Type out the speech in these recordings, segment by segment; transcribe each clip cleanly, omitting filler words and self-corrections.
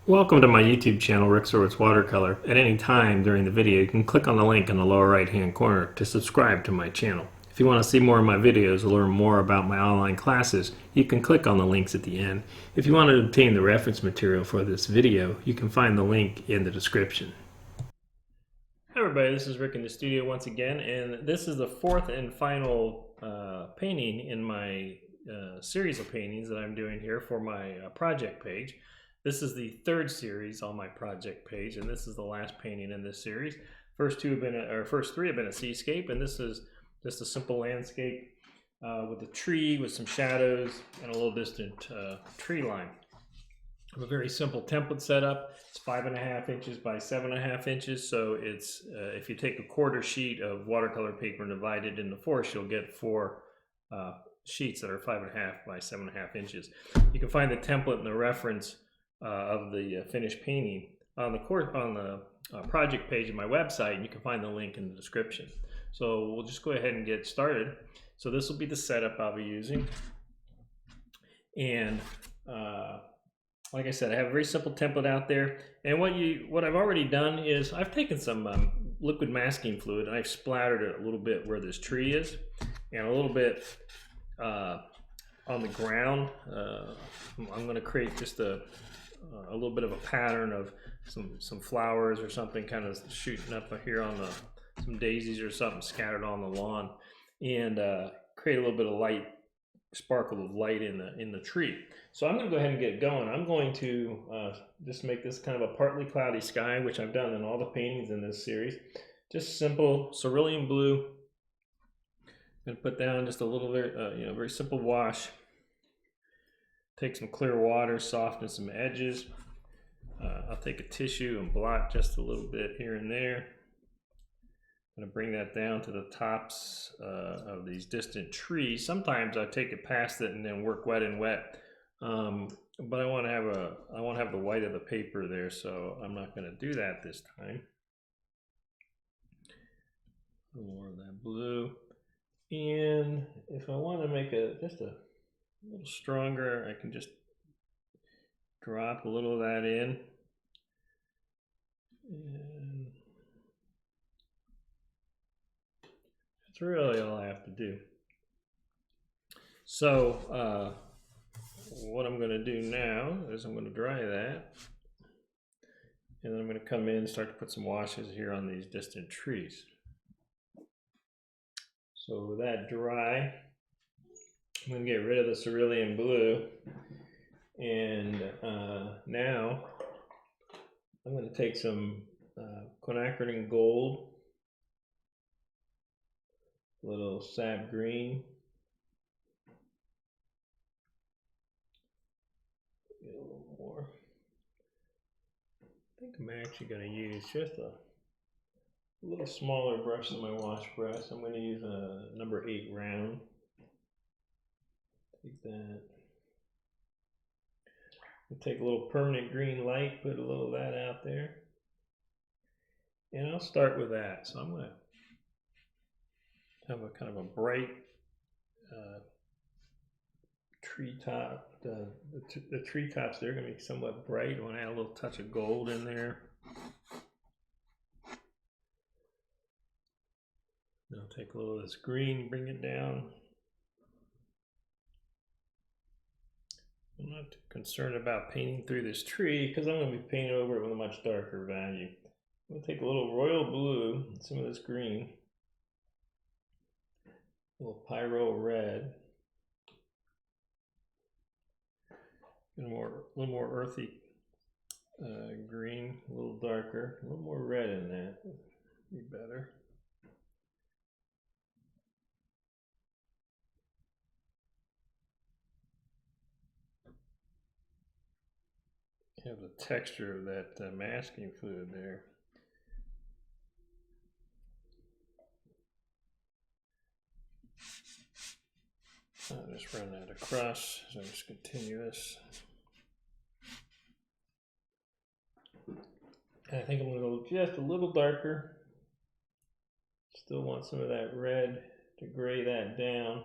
Welcome to my YouTube channel, Surowicz Watercolor. At any time during the video, you can click on the link in the lower right hand corner to subscribe to my channel. If you want to see more of my videos or learn more about my online classes, you can click on the links at the end. If you want to obtain the reference material for this video, you can find the link in the description. Hi everybody, this is Rick in the studio once again, and this is the fourth and final painting in my series of paintings that I'm doing here for my project page. This is the third series on my project page, and this is the last painting in this series. First three have been a seascape, and this is just a simple landscape with a tree with some shadows and a little distant tree line. I have a very simple template setup. It's 5.5 inches by 7.5 inches. So it's if you take a quarter sheet of watercolor paper and divide it into 4, you'll get 4 sheets that are 5.5 by 7.5 inches. You can find the template and the reference of the finished painting on the project page of my website, and you can find the link in the description. So we'll just go ahead and get started. So this will be the setup I'll be using, and like I said, I have a very simple template out there. And what I've already done is I've taken some liquid masking fluid and I've splattered it a little bit where this tree is, and a little bit on the ground. I'm going to create just a little bit of a pattern of some flowers or something kind of shooting up here on some daisies or something scattered on the lawn, and create a little bit of light, sparkle of light in the tree. So I'm going to go ahead and get going. I'm going to just make this kind of a partly cloudy sky, which I've done in all the paintings in this series. Just simple cerulean blue. I'm going to put down just a little bit, very simple wash. Take some clear water, soften some edges. I'll take a tissue and blot just a little bit here and there. I'm going to bring that down to the tops of these distant trees. Sometimes I take it past it and then work wet and wet, but I want to have the white of the paper there, so I'm not going to do that this time. More of that blue, and if I want to make just a little stronger, I can just drop a little of that in. And that's really all I have to do. So what I'm going to do now is I'm going to dry that, and then I'm going to come in and start to put some washes here on these distant trees. So with that dry, I'm going to get rid of the cerulean blue, and now I'm going to take some quinacridone gold, a little sap green, get a little more. I think I'm actually going to use just a little smaller brush than my wash brush. I'm going to use a number 8 round. Take that. I'll take a little permanent green light, put a little of that out there. And I'll start with that. So I'm going to have a kind of a bright treetop. The treetops, they're going to be somewhat bright. I want to add a little touch of gold in there. Now take a little of this green, bring it down. I'm not too concerned about painting through this tree because I'm going to be painting over it with a much darker value. I'm going to take a little royal blue and some of this green, a little pyro red, and a little more earthy green, a little darker, a little more red in that would be better. Have the texture of that masking fluid there. I'll just run that across, so just continue this. And I think I'm going to go just a little darker. Still want some of that red to gray that down.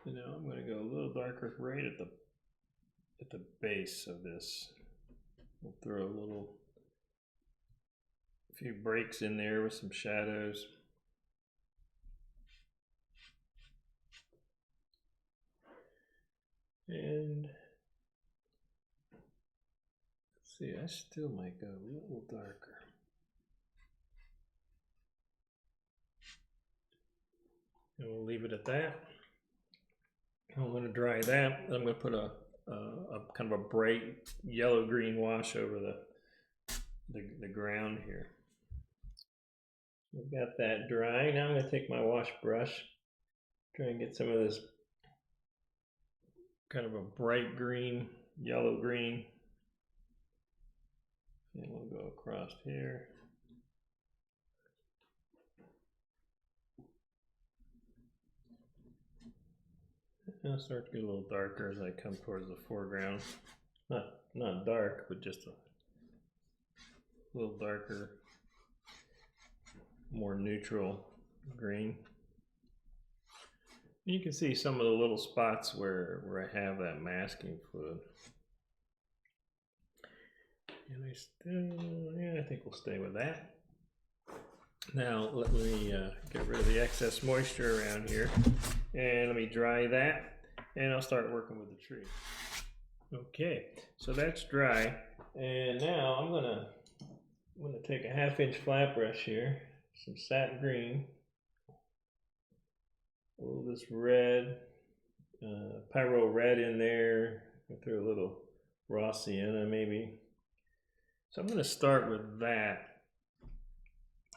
So now I'm going to go a little darker right at the base of this. We'll throw a few breaks in there with some shadows. And let's see, I still might go a little darker. And we'll leave it at that. I'm going to dry that. I'm going to put a kind of a bright yellow-green wash over the ground here. I've got that dry. Now I'm going to take my wash brush, try and get some of this kind of a bright green, yellow green. And we'll go across here. And I'll start to get a little darker as I come towards the foreground. Not dark, but just a little darker, more neutral green. You can see some of the little spots where I have that masking fluid. And I think we'll stay with that. Now let me get rid of the excess moisture around here, and let me dry that, and I'll start working with the tree. Okay, so that's dry, and now I'm gonna take a 1/2-inch flat brush here, some satin green, a little of this red, pyro red in there. I'll throw a little raw sienna maybe. So I'm going to start with that.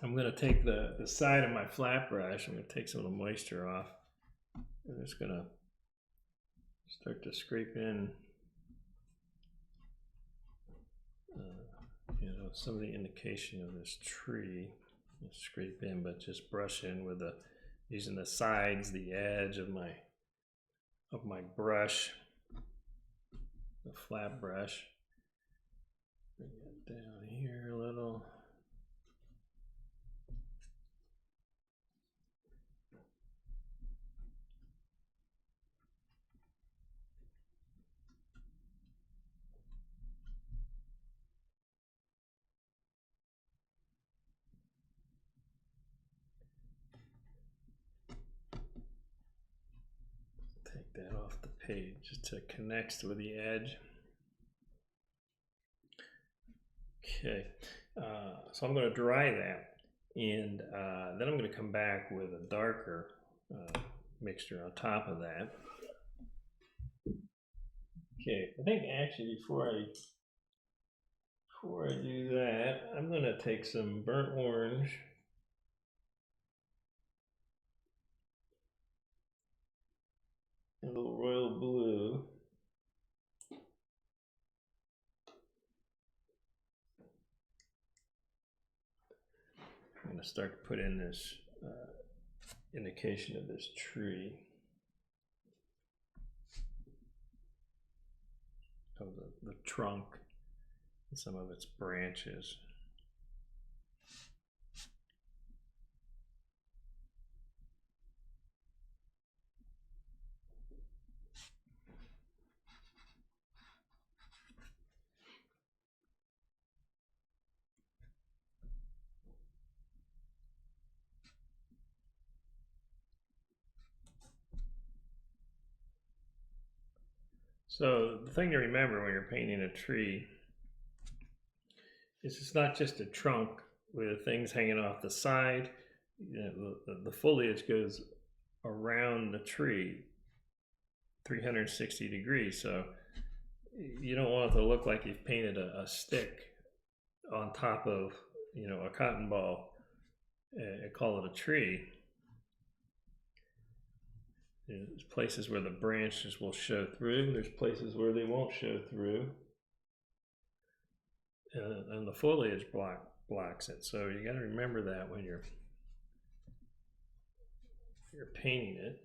I'm going to take the side of my flat brush. I'm going to take some of the moisture off. I'm just going to start to scrape in, some of the indication of this tree. Scrape in, but just brush in with using the sides, the edge of my brush, the flat brush. Bring it down here a little. Take that off the page just to connect with the edge. Okay, so I'm going to dry that, and then I'm going to come back with a darker mixture on top of that. Okay, I think actually before I do that, I'm going to take some burnt orange and a little royal blue. I'm going to start to put in this indication of this tree, of the trunk and some of its branches. So the thing to remember when you're painting a tree is it's not just a trunk with things hanging off the side. The foliage goes around the tree 360 degrees. So you don't want it to look like you've painted a stick on top of a cotton ball and call it a tree. There's places where the branches will show through. There's places where they won't show through. And the foliage blocks it. So you got to remember that when you're painting it.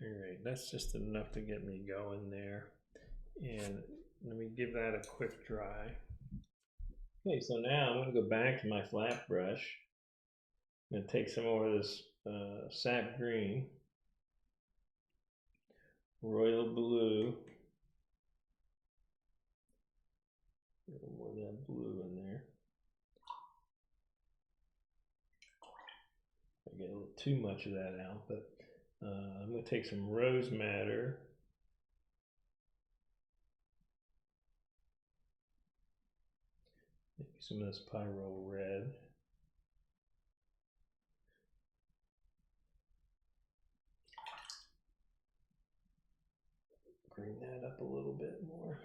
All right, that's just enough to get me going there. And let me give that a quick dry. Okay, so now I'm going to go back to my flat brush. I'm going to take some more of this sap green. royal blue. A little more of that blue in there. I get a little too much of that out, but I'm going to take some rose madder. Maybe some of this pyro red. Green that up a little bit more.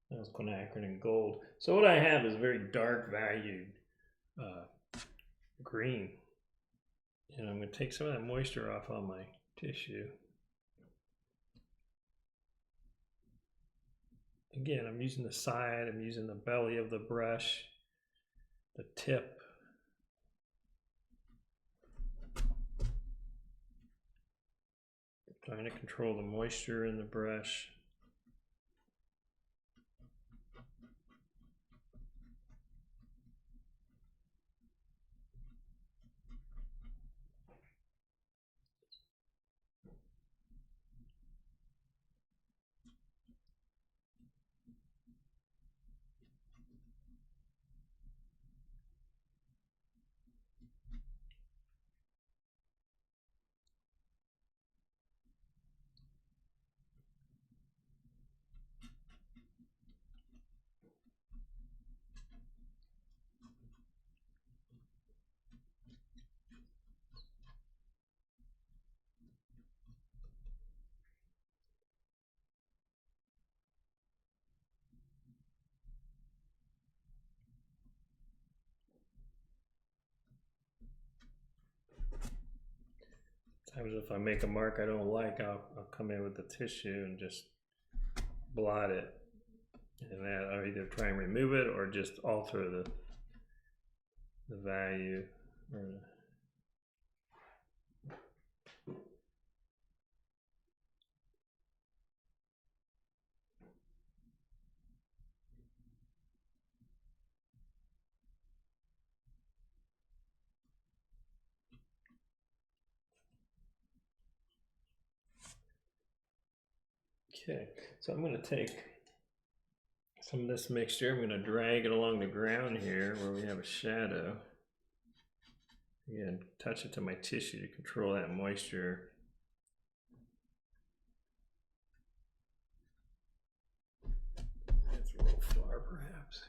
That was quinacridone and gold. So what I have is very dark valued green. And I'm going to take some of that moisture off on my tissue. Again, I'm using the side, I'm using the belly of the brush, the tip. Trying to control the moisture in the brush. Sometimes if I make a mark I don't like, I'll come in with the tissue and just blot it. And that I'll either try and remove it or just alter the value. Okay, so I'm going to take some of this mixture, I'm going to drag it along the ground here where we have a shadow. Again, touch it to my tissue to control that moisture. That's a little far perhaps.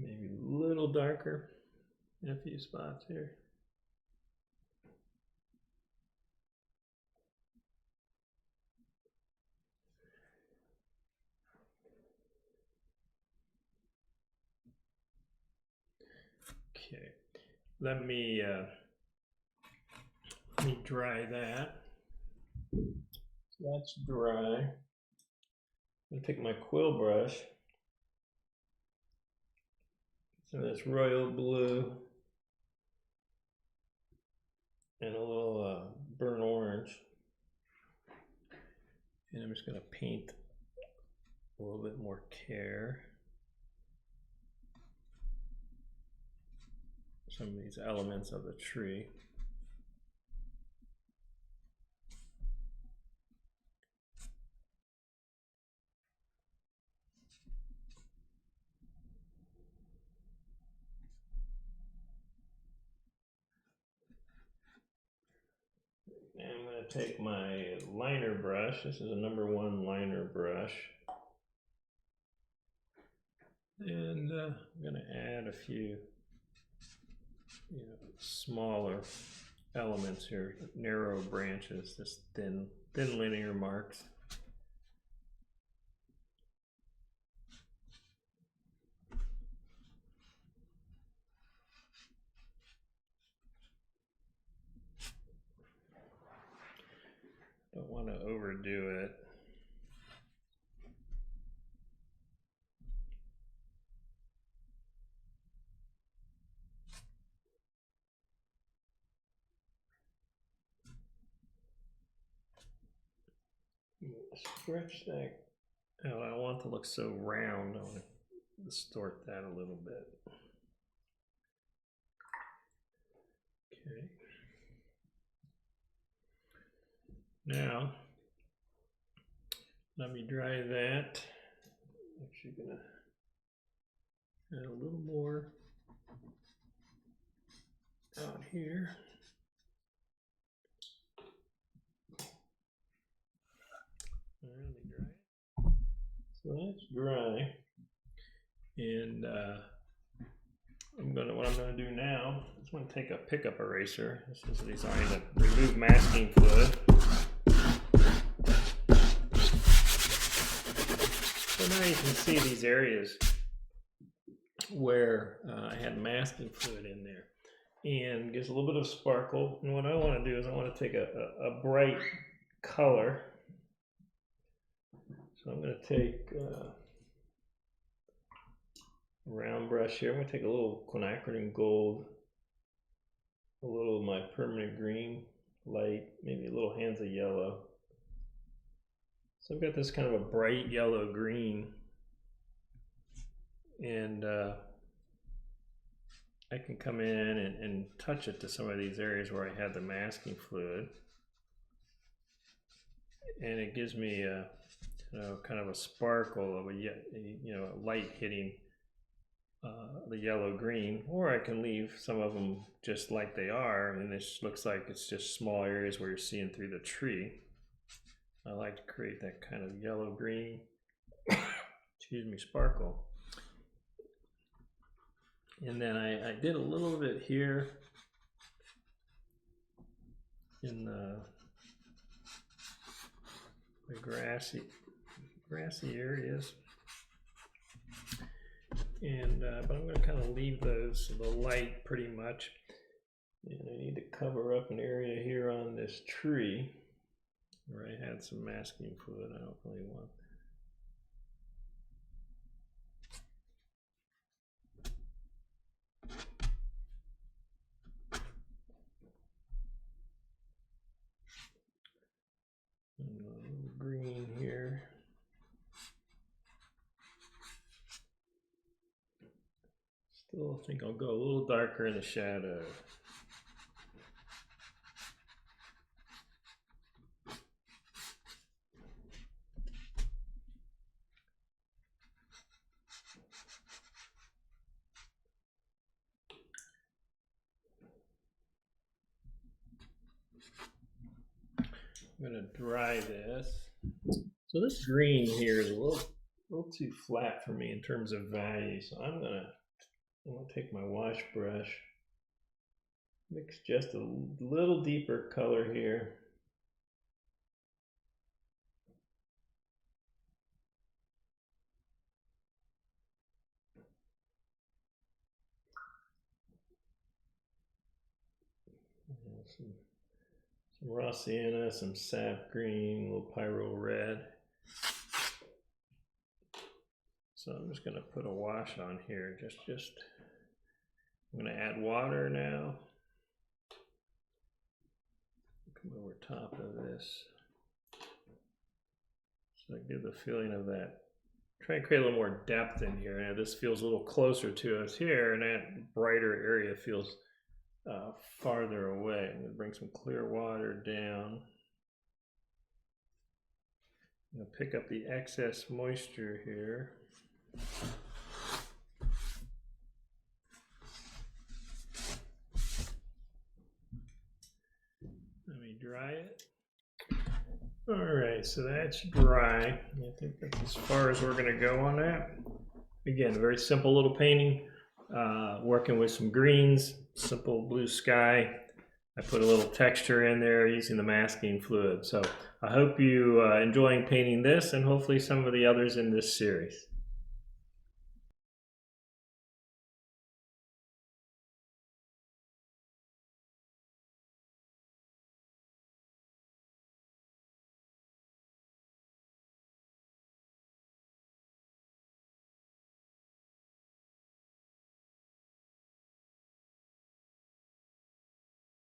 Maybe a little darker in a few spots here. Okay, let me dry that. So that's dry. I'm gonna take my quill brush. So that's royal blue and a little burnt orange. And I'm just going to paint a little bit more care. Some of these elements of the tree. And I'm going to take my liner brush. This is a #1 liner brush. And I'm going to add a few smaller elements here, narrow branches, just thin linear marks. Don't want to overdo it. stretch that out. I don't want it to look so round. I want to distort that a little bit. Okay. Now, let me dry that. Actually gonna add a little more out here. Let me dry it. So that's dry, and what I'm gonna do now is I'm gonna take a pickup eraser. This is designed to remove masking fluid. So now you can see these areas where I had masking fluid in there, and gives a little bit of sparkle. And what I want to do is I want to take a bright color. So I'm going to take a round brush here. I'm going to take a little quinacridone gold, a little of my permanent green light, maybe a little hands of yellow. So I've got this kind of a bright yellow green, and I can come in and touch it to some of these areas where I had the masking fluid, and it gives me a kind of a sparkle of a light hitting the yellow green. Or I can leave some of them just like they are, and this looks like it's just small areas where you're seeing through the tree. I like to create that kind of yellow green excuse me, sparkle. And then I did a little bit here in the grassy areas, and but I'm going to kind of leave those to the light pretty much. And I need to cover up an area here on this tree where I had some masking fluid. I don't really want. And a little green here. Still think I'll go a little darker in the shadow. I'm going to dry this. So this green here is a little too flat for me in terms of value. So I'm going to take my wash brush, mix just a little deeper color here. Some raw sienna, some sap green, a little pyro red. So I'm just going to put a wash on here. I'm going to add water now. Come over top of this. So I give the feeling of that. Try and create a little more depth in here. Now this feels a little closer to us here, and that brighter area feels farther away. I'm going to bring some clear water down. I'm going to pick up the excess moisture here. Let me dry it. All right, so that's dry. I think that's as far as we're going to go on that. Again, a very simple little painting. Working with some greens, simple blue sky. I put a little texture in there using the masking fluid. So I hope you enjoying painting this, and hopefully some of the others in this series.